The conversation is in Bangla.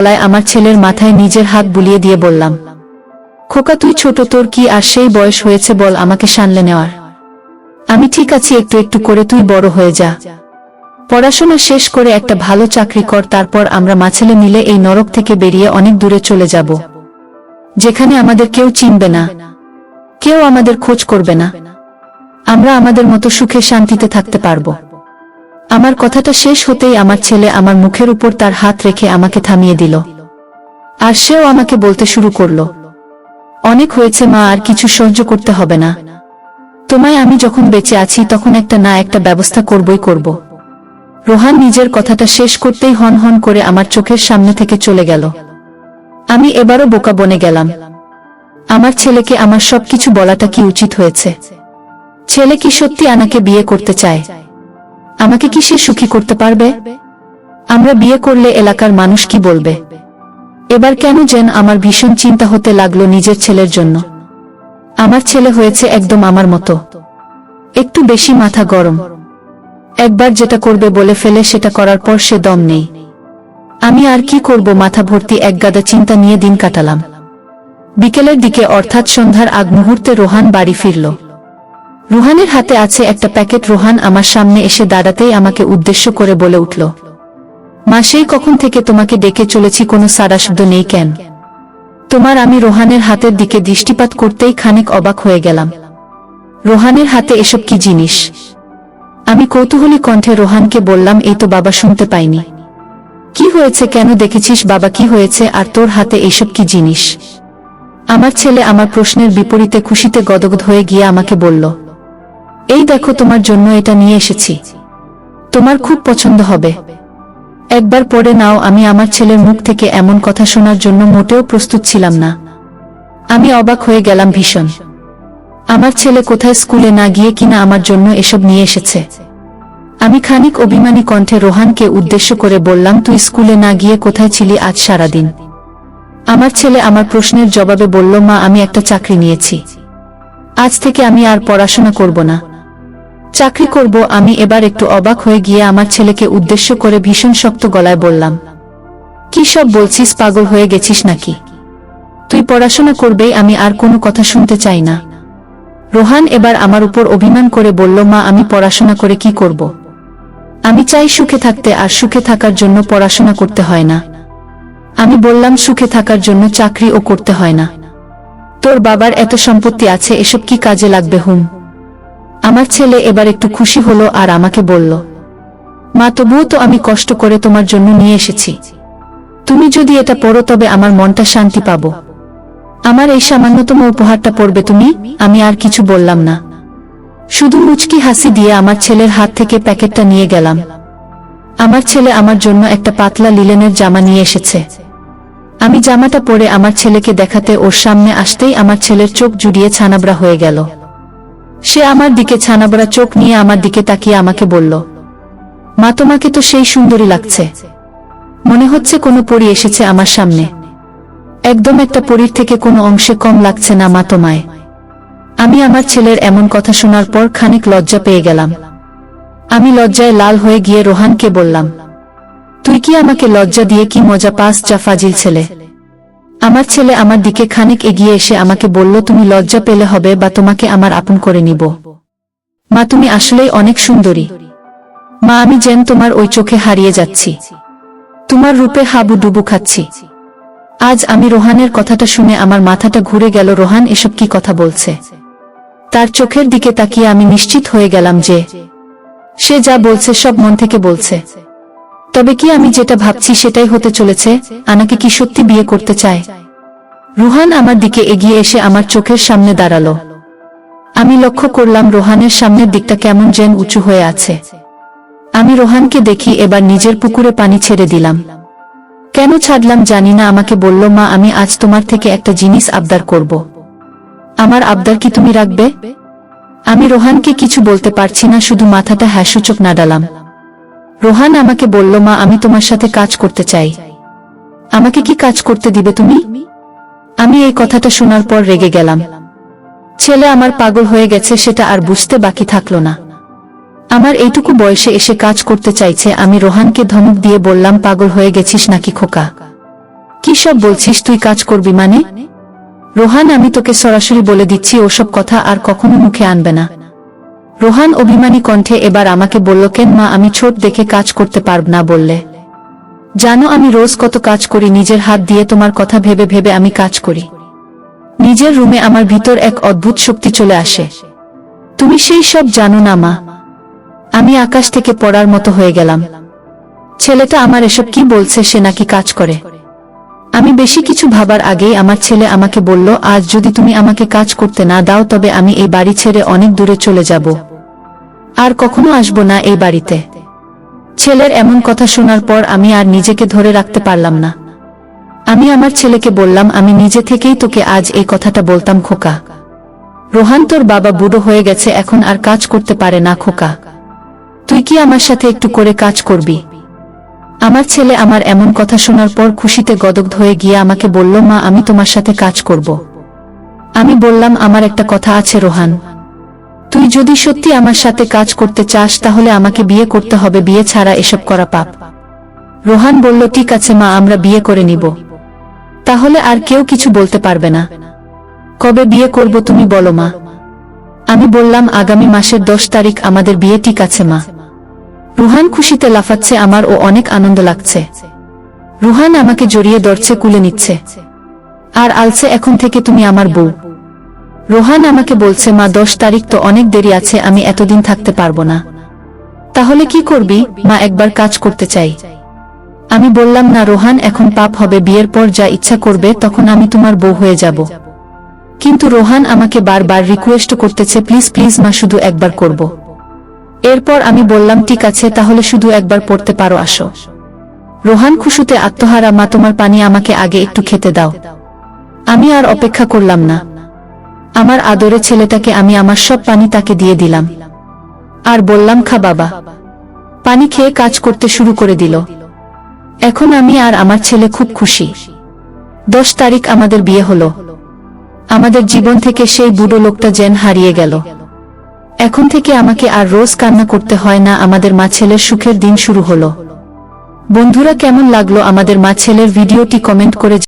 গলায় আমার ছেলের মাথায় নিজের হাত বুলিয়ে দিয়ে বললাম, খোকা তুই ছোট, তোর কি আর সেই বয়স হয়েছে বল আমাকে সামলে নেওয়ার? আমি ঠিক আছি, একটু একটু করে তুই বড় হয়ে যা, পড়াশোনা শেষ করে একটা ভালো চাকরি কর, তারপর আমরা মাছেলে মিলে এই নরক থেকে বেরিয়ে অনেক দূরে চলে যাব, যেখানে আমাদের কেউ চিনবে না, কেউ আমাদের খোঁজ করবে না, আমরা আমাদের মতো সুখে শান্তিতে থাকতে পারবো। আমার কথাটা শেষ হতেই আমার ছেলে আমার মুখের উপর তার হাত রেখে আমাকে থামিয়ে দিল, আর সেও আমাকে বলতে শুরু করলো, অনেক হয়েছে মা, আর কিছু সহ্য করতে হবে না, তোমায় আমি যখন বেঁচে আছি তখন একটা না একটা ব্যবস্থা করবই করব। রোহান নিজের কথাটা শেষ করতেই হন হন করে আমার চোখের সামনে থেকে চলে গেল। আমি এবারও বোকা বনে গেলাম। আমার ছেলেকে আমার সবকিছু বলাটা কি উচিত হয়েছে? ছেলে কি সত্যি আনাকে বিয়ে করতে চায়? আমাকে কি সে সুখী করতে পারবে? আমরা বিয়ে করলে এলাকার মানুষ কি বলবে? এবার কেন যেন আমার ভীষণ চিন্তা হতে লাগলো নিজের ছেলের জন্য। আমার ছেলে হয়েছে একদম আমার মতো, একটু বেশি মাথা গরম, একবার যেটা করবে বলে ফেলে সেটা করার পর সে দম নেই। আমি আর কি করব, মাথা ভর্তি একগাদা চিন্তা নিয়ে দিন কাটালাম। বিকেলের দিকে অর্থাৎ সন্ধ্যার আগ মুহূর্তে রোহান বাড়ি ফিরল। রোহানের হাতে আছে একটা প্যাকেট। রোহান আমার সামনে এসে দাঁড়াতেই আমাকে উদ্দেশ্য করে বলে উঠল, মা সেই কখন থেকে তোমাকে ডেকে চলেছি, কোনো সাড়া শব্দ নেই কেন তোমার? আমি রোহানের হাতের দিকে দৃষ্টিপাত করতেই খানিক অবাক হয়ে গেলাম। রোহানের হাতে এসব কি জিনিস? আমি কৌতূহলী কণ্ঠে রোহানকে বললাম, এই তো বাবা, শুনতে পাইনি। কি হয়েছে, কেন দেখেছিস বাবা, কি হয়েছে? আর তোর হাতে এইসব কি জিনিস? আমার ছেলে আমার প্রশ্নের বিপরীতে খুশিতে গদগদ হয়ে গিয়ে আমাকে বলল, এই দেখো তোমার জন্য এটা নিয়ে এসেছি, তোমার খুব পছন্দ হবে, একবার পড়ে নাও। আমি আমার ছেলের মুখ থেকে এমন কথা শোনার জন্য মোটেও প্রস্তুত ছিলাম না। আমি অবাক হয়ে গেলাম ভীষণ। আমার ছেলে কোথায় স্কুলে না গিয়ে কিনা আমার জন্য এসব নিয়ে এসেছে। আমি খানিক অভিমানী কণ্ঠে রোহানকে উদ্দেশ্য করে বললাম, তুই স্কুলে না গিয়ে কোথায় ছিলি আজ সারাদিন? আমার ছেলে আমার প্রশ্নের জবাবে বলল, মা আমি একটা চাকরি নিয়েছি, আজ থেকে আমি আর পড়াশোনা করব না, চাকরি করব। আমি এবার একটু অবাক হয়ে গিয়ে আমার ছেলেকে উদ্দেশ্য করে ভীষণ শক্ত গলায় বললাম, কি সব বলছিস, পাগল হয়ে গেছিস নাকি? তুই পড়াশোনা করবেই, আমি আর কোনো কথা শুনতে চাই না। রোহান এবার আমার উপর অভিমান করে বলল, মা আমি পড়াশোনা করে কি করব? আমি চাই সুখে থাকতে, আর সুখে থাকার জন্য পড়াশোনা করতে হয় না। আমি বললাম, সুখে থাকার জন্য চাকরিও করতে হয় না। তোর বাবার এত সম্পত্তি আছে, এসব কি কাজে লাগবে? হুম। আমার ছেলে এবার একটু খুশি হলো আর আমাকে বলল, মা তবুও তো আমি কষ্ট করে তোমার জন্য নিয়ে এসেছি, তুমি যদি এটা পড়ো তবে আমার মনটা শান্তি পাবো। আমার এই সামান্যতম উপহারটা পড়বে তুমি? আমি আর কিছু বললাম না, শুধু মুচকি হাসি দিয়ে আমার ছেলের হাত থেকে প্যাকেটটা নিয়ে গেলাম। আমার ছেলে আমার জন্য একটা পাতলা লিলেনের জামা নিয়ে এসেছে। আমি জামাটা পরে আমার ছেলেকে দেখাতে ওর সামনে আসতেই আমার ছেলের চোখ জুড়িয়ে ছানাবড়া হয়ে গেল। সে আমার দিকে ছানাবড়া চোখ নিয়ে আমার দিকে তাকিয়ে আমাকে বলল, মা তোমাকে তো সেই সুন্দরী লাগছে, মনে হচ্ছে কোনো পরী এসেছে আমার সামনে। একদম একটা পরীর থেকে কোনো অংশে কম লাগছে না মা তোমায়। আমি আমার ছেলের এমন কথা শোনার পর খানিক লজ্জা পেয়ে গেলাম। আমি লজ্জায় লাল হয়ে গিয়ে রোহানকে বললাম, তুই কি আমাকে লজ্জা দিয়ে কি মজা পাস, যা ফাজিল ছেলে। আমার ছেলে আমার দিকে খানিক এগিয়ে এসে আমাকে বলল, তুমি লজ্জা পেলে হবে বা তোমাকে আমার আপন করে নিব। মা তুমি আসলেই অনেক সুন্দরী মা, আমি যেন তোমার ওই চোখে হারিয়ে যাচ্ছি, তোমার রূপে হাবু ডুবু খাচ্ছি। আজ আমি রোহানের কথাটা শুনে আমার মাথাটা ঘুরে গেল। রোহান এসব কি কথা বলছে? তার চোখের দিকে তাকিয়ে আমি নিশ্চিত হয়ে গেলাম যে সে যা বলছে সব মন থেকে বলছে। তবে কি আমি যেটা ভাবছি সেটাই হতে চলেছে? আনাকে কি সত্যি বিয়ে করতে চায়? রোহান আমার দিকে এগিয়ে এসে আমার চোখের সামনে দাঁড়ালো। আমি লক্ষ্য করলাম রোহানের সামনের দিকটা কেমন যেন উঁচু হয়ে আছে। আমি রোহানকে দেখি এবার নিজের পুকুরে পানি ছেড়ে দিলাম। কেন ছাড়লাম জানি না। আমাকে বলল, মা আমি আজ তোমার থেকে একটা জিনিস আবদার করব। আমার আবদার কি তুমি রাখবে? আমি রোহানকে কিছু বলতে পারছি না, শুধু মাথাটা হ্যাঁসূচক নাড়ালাম। রোহান আমাকে বলল, মা আমি তোমার সাথে কাজ করতে চাই। আমাকে কি কাজ করতে দিবে তুমি? আমি এই কথাটা শোনার পর রেগে গেলাম। ছেলে আমার পাগল হয়ে গেছে সেটা আর বুঝতে বাকি থাকলো না। আমার এইটুকু বয়সে এসে কাজ করতে চাইছে। আমি রোহানকে ধমক দিয়ে বললাম, পাগল হয়ে গেছিস নাকি খোকা? কি সব বলছিস? তুই কাজ করবি মানে? রোহান, আমি তোকে সরাসরি বলে দিচ্ছি ওসব কথা আর কখনো মুখে আনবে না। রোহান অভিমানী কণ্ঠে এবার আমাকে বলল, কেন মা, আমি ছোট দেখে কাজ করতে পারব না বললে? জানো আমি রোজ কত কাজ করি নিজের হাত দিয়ে, তোমার কথা ভেবে ভেবে আমি কাজ করি। নিজের রুমে আমার ভিতর এক অদ্ভুত শক্তি চলে আসে। তুমি সেই সব জানো না মা। আমি আকাশ থেকে পড়ার মতো হয়ে গেলাম। ছেলেটা আমার এসব কি বলছে? সে নাকি কাজ করে? আমি বেশি কিছু ভাবার আগেই আমার ছেলে আমাকে বলল, আজ যদি তুমি আমাকে কাজ করতে না দাও তবে আমি এই বাড়ি ছেড়ে অনেক দূরে চলে যাব, আর কখনো আসব না এই বাড়িতে। ছেলের এমন কথা শোনার পর আমি আর নিজেকে ধরে রাখতে পারলাম না। আমি আমার ছেলেকে বললাম, আমি নিজে থেকেই তোকে আজ এই কথাটা বলতাম খোকা। রোহান, তোর বাবা বুড়ো হয়ে গেছে, এখন আর কাজ করতে পারে না খোকা। তুই কি আমার সাথে একটু করে কাজ করবি? আমার ছেলে আমার এমন কথা শোনার পর খুশিতে গদগদ হয়ে গিয়ে আমাকে বলল, মা আমি তোমার সাথে কাজ করব। আমি বললাম, আমার একটা কথা আছে রোহান, তুই যদি সত্যি আমার সাথে কাজ করতে চাস তাহলে আমাকে বিয়ে করতে হবে, বিয়ে ছাড়া এসব করা পাপ। রোহান বলল, ঠিক আছে মা, আমরা বিয়ে করে নিব, তাহলে আর কেউ কিছু বলতে পারবে না। কবে বিয়ে করব তুমি বলো মা? আমি বললাম, আগামী মাসের 10 তারিখ আমাদের বিয়ে। ঠিক আছে মা। রুহান খুশিতে লাফাচ্ছে, আমার ও অনেক আনন্দ লাগছে। রুহান আমাকে জড়িয়ে ধরছে, কুলে নিচ্ছে আর আলছে, এখন থেকে তুমি আমার বউ। রোহান আমাকে বলছে, মা 10 তারিখ তো অনেক দেরি আছে, আমি এতদিন থাকতে পারবো না। তাহলে কি করবি? মা একবার কাজ করতে চাই। আমি বললাম, না রোহান, এখন পাপ হবে, বিয়ের পর যা ইচ্ছা করবে তখন আমি তোমার বউ হয়ে যাব। কিন্তু রোহান আমাকে বারবার রিকোয়েস্ট করতেছে, প্লিজ প্লিজ মা, শুধু একবার করব। এরপর আমি বললাম, ঠিক আছে তাহলে শুধু একবার পড়তে পারো, আসো। রোহান খুশিতে আত্মহারা, মা তোমার পানি আমাকে আগে একটু খেতে দাও। আমি আর অপেক্ষা করলাম না। আমার আদরে ছেলেটাকে আমি আমার সব পানি তাকে দিয়ে দিলাম আর বললাম, খা বাবা। পানি খেয়ে কাজ করতে শুরু করে দিল। এখন আমি আর আমার ছেলে খুব খুশি। 10 তারিখ আমাদের বিয়ে হলো। আমাদের জীবন থেকে সেই বুড়ো লোকটা যেন হারিয়ে গেল। এখন থেকে আমাকে আর রোজ কান্না করতে হয় না। আমাদের মা ছেলের সুখের দিন শুরু হলো। বন্ধুরা, কেমন লাগলো আমাদের মা ছেলের ভিডিওটি কমেন্ট করে